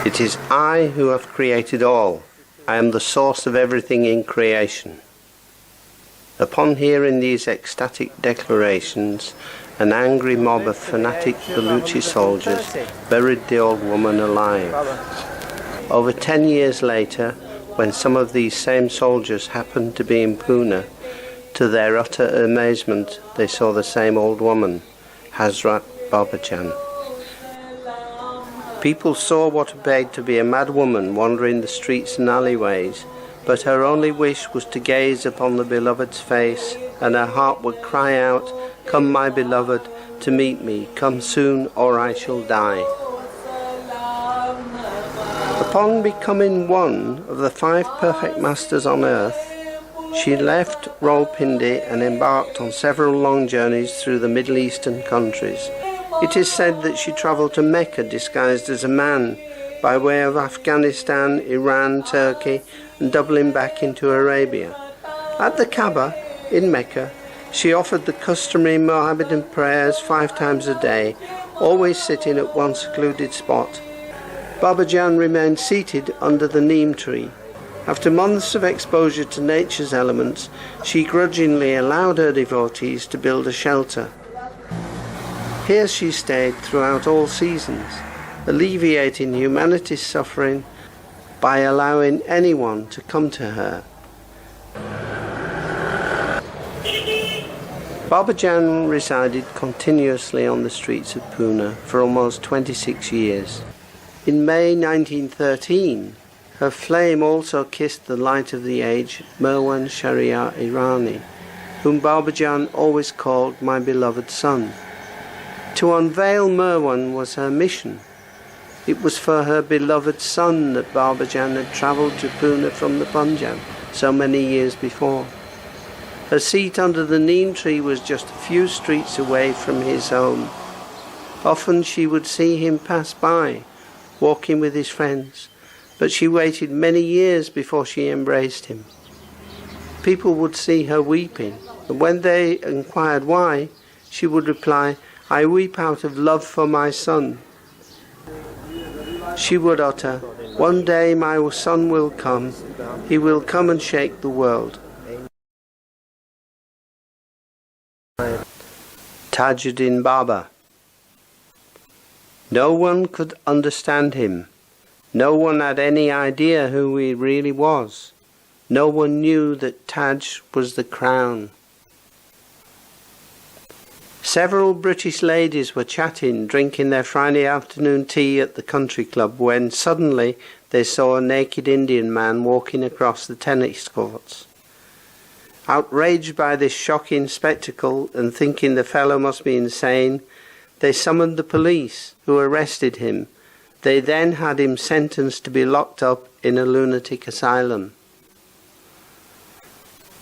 It is I who have created all. I am the source of everything in creation. Upon hearing these ecstatic declarations, an angry mob of fanatic Baluchi soldiers buried the old woman alive. Over 10 years later, when some of these same soldiers happened to be in Pune, to their utter amazement, they saw the same old woman, Hazrat BABAJAN. People saw what appeared to be a mad woman wandering the streets and alleyways, but her only wish was to gaze upon the beloved's face, and her heart would cry out, "Come, my beloved, to meet me, come soon, or I shall die." Upon becoming one of the 5 perfect masters on earth, she left Rawalpindi and embarked on several long journeys through the Middle Eastern countries. It is said that she travelled to Mecca disguised as a man, by way of Afghanistan, Iran, Turkey, and doubling back into Arabia. At the Kaaba, in Mecca, she offered the customary Mohammedan prayers 5 times a day, always sitting at one secluded spot. BABAJAN remained seated under the neem tree. After months of exposure to nature's elements, she grudgingly allowed her devotees to build a shelter. Here she stayed throughout all seasons, alleviating humanity's suffering by allowing anyone to come to her. BABAJAN resided continuously on the streets of Pune for almost 26 years. In May 1913, her flame also kissed the light of the age, Merwan Sharia Irani, whom BABAJAN always called my beloved son. To unveil Merwan was her mission. It was for her beloved son that BABAJAN had travelled to Pune from the Punjab so many years before. Her seat under the neem tree was just a few streets away from his home. Often she would see him pass by, walking with his friends, but she waited many years before she embraced him. People would see her weeping, and when they inquired why, she would reply, "I weep out of love for my son." She would utter, "One day my son will come, he will come and shake the world." TAJUDDIN Baba. No one could understand him. No one had any idea who he really was. No one knew that Taj was the crown. Several British ladies were chatting, drinking their Friday afternoon tea at the country club, when suddenly they saw a naked Indian man walking across the tennis courts. Outraged by this shocking spectacle and thinking the fellow must be insane, they summoned the police, who arrested him. They then had him sentenced to be locked up in a lunatic asylum.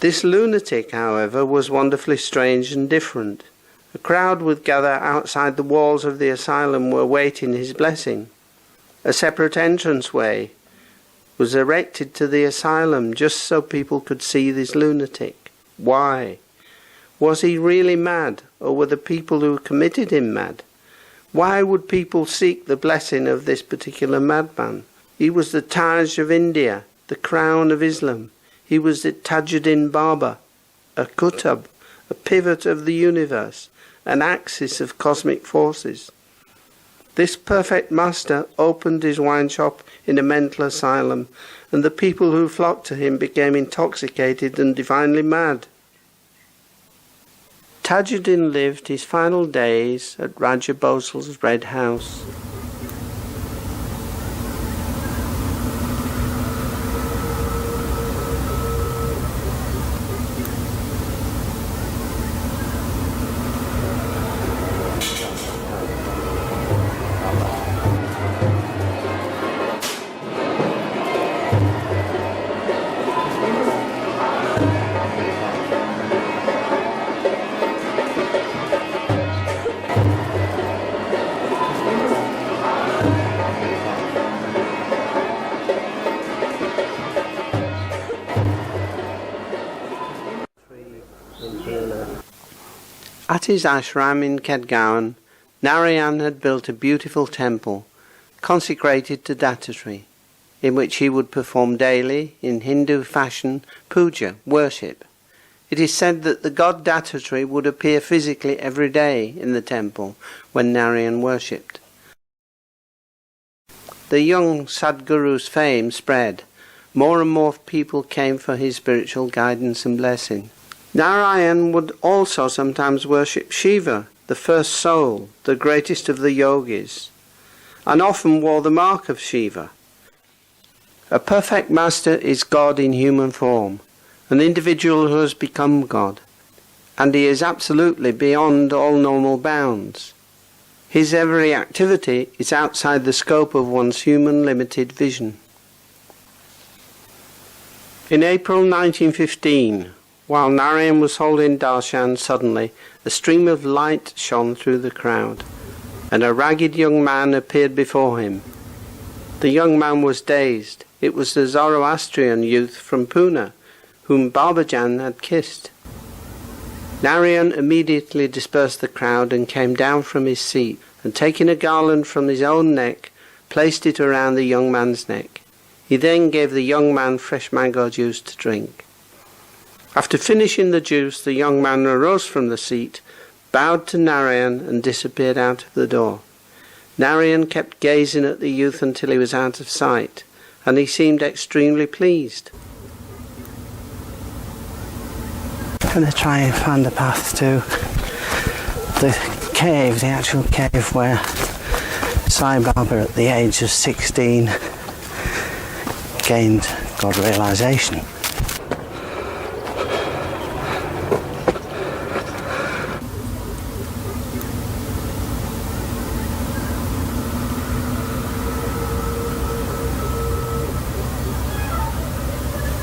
This lunatic, however, was wonderfully strange and different. A crowd would gather outside the walls of the asylum were waiting his blessing. A separate entranceway was erected to the asylum just so people could see this lunatic. Why? Was he really mad, or were the people who committed him mad? Why would people seek the blessing of this particular madman? He was the Taj of India, the crown of Islam. He was the Tajuddin Baba, a Qutb, a pivot of the universe, an axis of cosmic forces. This perfect master opened his wine shop in a mental asylum, and the people who flocked to him became intoxicated and divinely mad. Tajuddin lived his final days at Raja Bhosal's Red House. At his ashram in Kedgaon, Narayan had built a beautiful temple. consecrated to Dattatreya, in which he would perform daily, in Hindu fashion, puja, worship. It is said that the god Dattatreya would appear physically every day in the temple when Narayan worshipped. The young Sadguru's fame spread. More and more people came for his spiritual guidance and blessing. Narayan would also sometimes worship Shiva, the first soul, the greatest of the yogis, and often wore the mark of Shiva. A perfect master is God in human form, an individual who has become God, and he is absolutely beyond all normal bounds. His every activity is outside the scope of one's human limited vision. In April 1915, while Narayan was holding darshan, suddenly a stream of light shone through the crowd, and a ragged young man appeared before him. The young man was dazed. It was the Zoroastrian youth from Pune, whom BABAJAN had kissed. Narayan immediately dispersed the crowd and came down from his seat, and taking a garland from his own neck, placed it around the young man's neck. He then gave the young man fresh mango juice to drink. After finishing the juice, the young man arose from the seat, bowed to Narayan and disappeared out of the door. Narayan kept gazing at the youth until he was out of sight, and he seemed extremely pleased. I'm going to try and find a path to the cave, the actual cave where Sai Baba at the age of 16 gained God realization.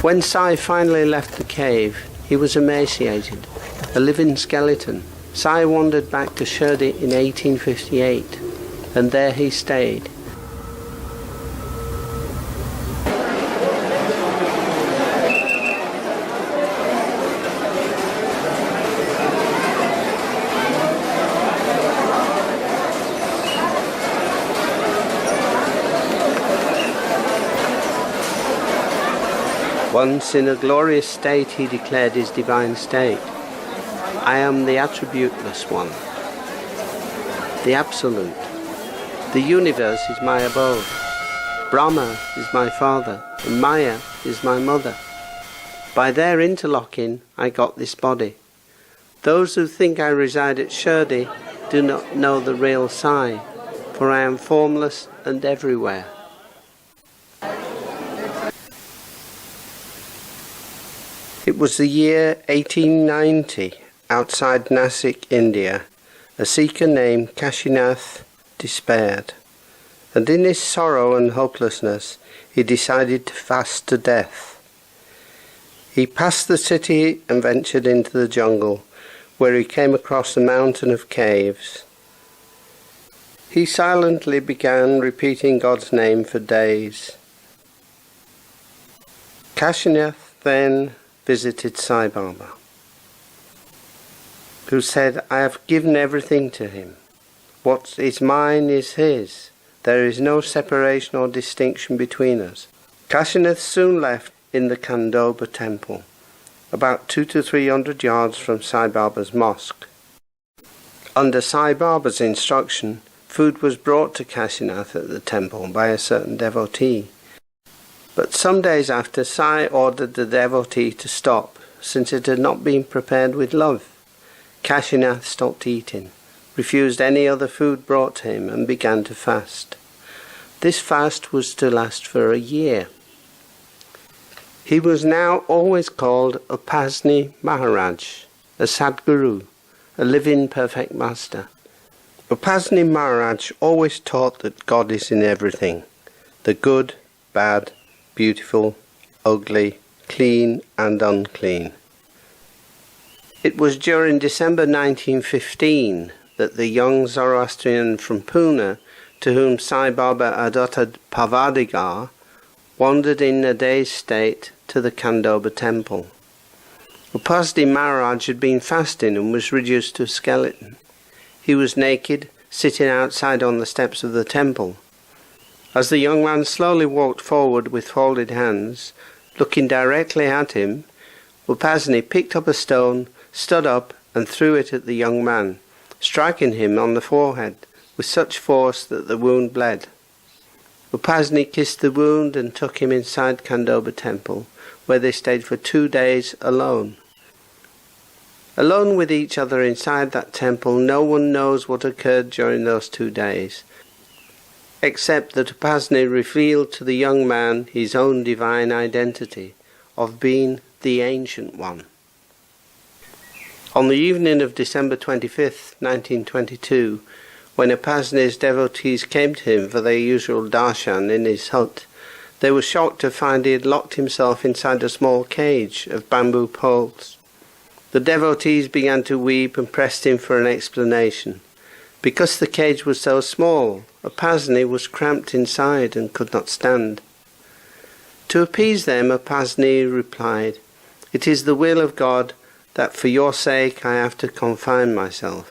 When Sai finally left the cave, he was emaciated, a living skeleton. Sai wandered back to Shirdi in 1858, and there he stayed. Once in a glorious state he declared his divine state. I am the attributeless one, the absolute. The universe is my abode. Brahma is my father, and Maya is my mother. By their interlocking, I got this body. Those who think I reside at Shirdi do not know the real Sai, for I am formless and everywhere. It was the year 1890, outside Nasik, India. A seeker named Kashinath despaired, and in his sorrow and hopelessness he decided to fast to death. He passed the city and ventured into the jungle, where he came across a mountain of caves. He silently began repeating God's name for days. Kashinath then visited Sai Baba, who said, I have given everything to him. What is mine is his. There is no separation or distinction between us. Kashinath soon left in the Khandoba temple, about 200 to 300 yards from Sai Baba's mosque. Under Sai Baba's instruction, food was brought to Kashinath at the temple by a certain devotee. But some days after, Sai ordered the devotee to stop, since it had not been prepared with love. Kashinath stopped eating, refused any other food brought to him, and began to fast. This fast was to last for a year. He was now always called UPASNI Maharaj, a Sadguru, a living perfect master. UPASNI Maharaj always taught that God is in everything, the good, bad, beautiful, ugly, clean and unclean. It was during December 1915 that the young Zoroastrian from Pune, to whom Sai Baba adopted Pavadigar, wandered in a dazed state to the Khandoba temple. Upasni Maharaj had been fasting and was reduced to a skeleton. He was naked, sitting outside on the steps of the temple. As the young man slowly walked forward with folded hands, looking directly at him, UPASNI picked up a stone, stood up and threw it at the young man, striking him on the forehead with such force that the wound bled. UPASNI kissed the wound and took him inside Khandoba temple, where they stayed for 2 days alone. Alone with each other inside that temple, no one knows what occurred during those 2 days, except that UPASNI revealed to the young man his own divine identity of being the Ancient One. On the evening of December 25th, 1922, when UPASNI's devotees came to him for their usual darshan in his hut, they were shocked to find he had locked himself inside a small cage of bamboo poles. The devotees began to weep and pressed him for an explanation. Because the cage was so small, UPASNI was cramped inside and could not stand. To appease them, UPASNI replied, "It is the will of God that for your sake I have to confine myself."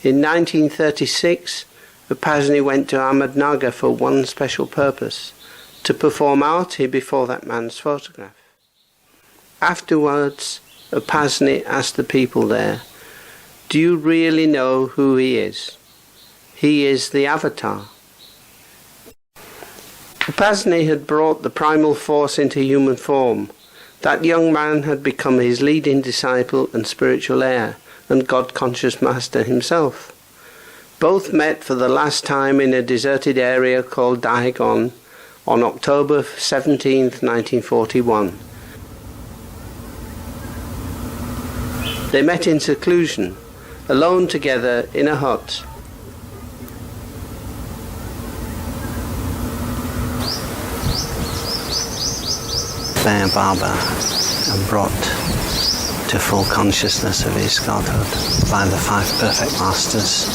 In 1936, UPASNI went to Ahmednagar for one special purpose, to perform arti before that man's photograph. Afterwards, UPASNI asked the people there, "Do you really know who he is? He is the avatar." UPASNI had brought the primal force into human form. That young man had become his leading disciple and spiritual heir, and God-conscious master himself. Both met for the last time in a deserted area called Dahegon on October 17th, 1941. They met in seclusion, alone together in a hut. There Baba and brought to full consciousness of his godhood by the 5 perfect masters.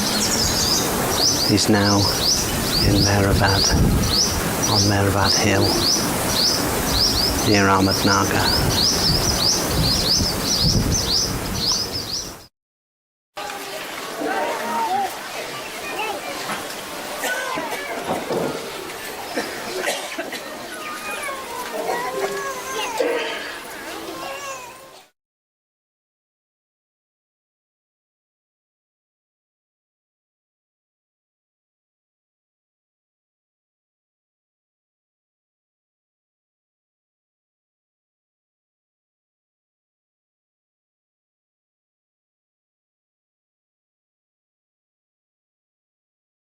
He's now in Mehrabad, on Mehrabad Hill, near Ahmednagar.